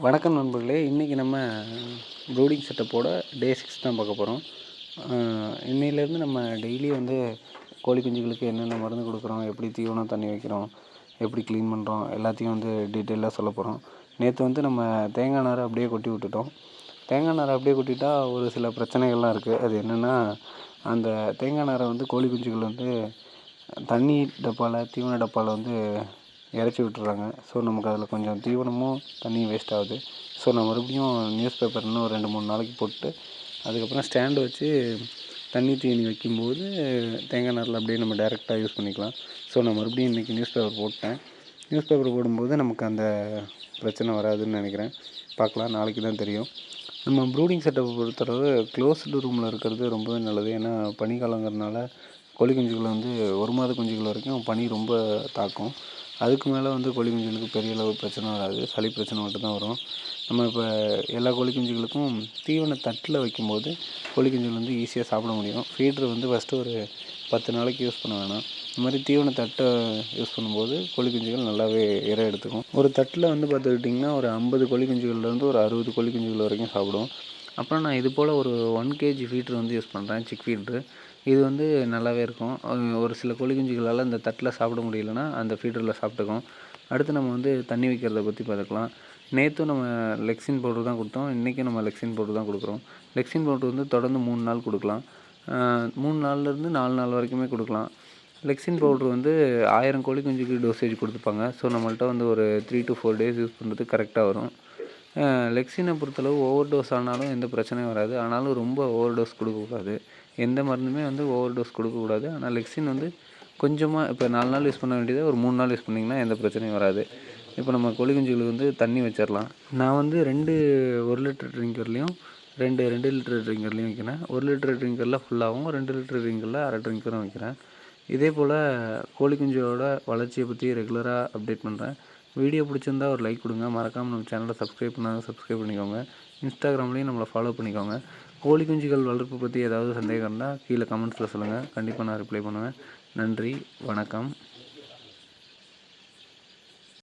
வணக்கம் நண்பர்களே. இன்றைக்கி நம்ம ப்ரூடிங் செட்டப்போட டே 6 தான் பார்க்க போகிறோம். இன்னையிலேருந்து நம்ம டெய்லி வந்து கோழி குஞ்சுகளுக்கு என்னென்ன மருந்து கொடுக்குறோம், எப்படி தீவனம் தண்ணி வைக்கிறோம், எப்படி க்ளீன் பண்ணுறோம், எல்லாத்தையும் வந்து டீட்டெயிலாக சொல்ல போகிறோம். நேற்று வந்து நம்ம தேங்காய் நாரை அப்படியே கொட்டி விட்டுட்டோம். தேங்காய் நாரை அப்படியே கொட்டிட்டா ஒரு சில பிரச்சனைகள்லாம் இருக்குது. அது என்னென்னா, அந்த தேங்காய் நாரை வந்து கோழி குஞ்சுகள் வந்து தண்ணி டப்பாவில், தீவன டப்பாவில் வந்து இறச்சி விட்டுறாங்க. ஸோ நமக்கு அதில் கொஞ்சம் தீவனமும் தண்ணியும் வேஸ்ட் ஆகுது. ஸோ நான் மறுபடியும் நியூஸ் பேப்பர் இன்னும் 2-3 நாளைக்கு போட்டு அதுக்கப்புறம் ஸ்டாண்டு வச்சு தண்ணி தீனி வைக்கும்போது தேங்காய் நாரில் அப்படியே நம்ம டைரெக்டாக யூஸ் பண்ணிக்கலாம். ஸோ நான் மறுபடியும் இன்றைக்கி நியூஸ் பேப்பர் போட்டேன். நியூஸ் பேப்பர் போடும்போது நமக்கு அந்த பிரச்சனை வராதுன்னு நினைக்கிறேன். பார்க்கலாம், நாளைக்கு தான் தெரியும். நம்ம ப்ரூடிங் செட்டப்பை பொறுத்தளவு க்ளோஸ்டு ரூமில் இருக்கிறது ரொம்பவே நல்லது. ஏன்னா பனிக்காலங்கிறதுனால கோழி குஞ்சுகளை வந்து 1 மாத குஞ்சுகள் வரைக்கும் பனி ரொம்ப தாக்கும். அதுக்கு மேலே வந்து கோழி குஞ்சுகளுக்கு பெரிய அளவு பிரச்சனை வராது, சளி பிரச்சனை மட்டும்தான் வரும். நம்ம இப்போ எல்லா கோழி குஞ்சுகளுக்கும் தீவன தட்டில் வைக்கும்போது கோழி குஞ்சுகள் வந்து ஈஸியாக சாப்பிட முடியும். ஃபீட்ரு வந்து ஃபஸ்ட்டு ஒரு 10 நாளைக்கு யூஸ் பண்ண வேணாம். இந்த மாதிரி தீவன தட்டை யூஸ் பண்ணும்போது கோழி குஞ்சுகள் நல்லாவே இரை எடுத்துக்கும். ஒரு தட்டில் வந்து பார்த்துக்கிட்டிங்கன்னா ஒரு 50 கோழி குஞ்சுகள்லேருந்து ஒரு 60 கோழி குஞ்சுகள் வரைக்கும் சாப்பிடும். அப்புறம் நான் இது போல் ஒரு 1 kg ஃபீட்ரு வந்து யூஸ் பண்ணுறேன், சிக் ஃபீட்ரு. இது வந்து நல்லாவே இருக்கும். ஒரு சில கோழி குஞ்சுகளால் இந்த தட்டில் சாப்பிட முடியலன்னா அந்த ஃபீடரில் சாப்பிட்டுக்கும். அடுத்து நம்ம வந்து தண்ணி வைக்கிறத பற்றி பார்த்துக்கலாம். நேற்றும் நம்ம லெக்சின் பவுடர் தான் கொடுத்தோம். இன்றைக்கும் நம்ம லெக்சின் பவுடர் தான் கொடுக்குறோம். லெக்சின் பவுடர் வந்து தொடர்ந்து 3 நாள் கொடுக்கலாம். 3 நாள்லேருந்து 4 நாள் வரைக்குமே கொடுக்கலாம். லெக்சின் பவுட்ரு வந்து 1000 கோழி குஞ்சுக்கு டோசேஜ் கொடுத்துப்பாங்க. ஸோ நம்மள்ட்ட வந்து ஒரு 3 to 4 days யூஸ் பண்ணுறதுக்கு கரெக்டாக வரும். லெக்சினை பொறுத்தளவு ஓவர் டோஸ் ஆனாலும் எந்த பிரச்சனையும் வராது. ஆனாலும் ரொம்ப ஓவர் டோஸ் கொடுக்கக்கூடாது. எந்த மருந்துமே வந்து ஓவர் டோஸ் கொடுக்கக்கூடாது. ஆனால் லெக்சின் வந்து கொஞ்சமாக இப்போ 4 நாள் யூஸ் பண்ண வேண்டியதை ஒரு 3 நாள் யூஸ் பண்ணிங்கன்னா எந்த பிரச்சனையும் வராது. இப்போ நம்ம கோழி குஞ்சுகளுக்கு வந்து தண்ணி வச்சிடலாம். நான் வந்து 2 1 லிட்டர் ட்ரிங்கர்லேயும் 2 லிட்டர் ட்ரிங்கர்லேயும் வைக்கிறேன். 1 லிட்டர் ட்ரிங்கரில் ஃபுல்லாகவும் 2 லிட்டர் ட்ரிங்கரில் அரை ட்ரிங்கரும் வைக்கிறேன். இதே போல் கோழி குஞ்சோட வளர்ச்சியை பற்றி ரெகுலராக அப்டேட் பண்ணுறேன். வீடியோ பிடிச்சிருந்தா ஒரு லைக் கொடுங்க. மறக்காமல் நம்ம சேனலை சப்ஸ்கிரைப் பண்ணாங்க சப்ஸ்கிரைப் பண்ணிக்கோங்க. இன்ஸ்டாகிராம்லேயும் நம்மளை ஃபாலோ பண்ணிக்கோங்க. கோழி குஞ்சுகள் வளர்ப்பு பற்றி ஏதாவது சந்தேகம் இருந்தால் கீழே கமெண்ட்ஸில் சொல்லுங்கள். கண்டிப்பாக நான் ரிப்ளை பண்ணுவேன். நன்றி, வணக்கம்.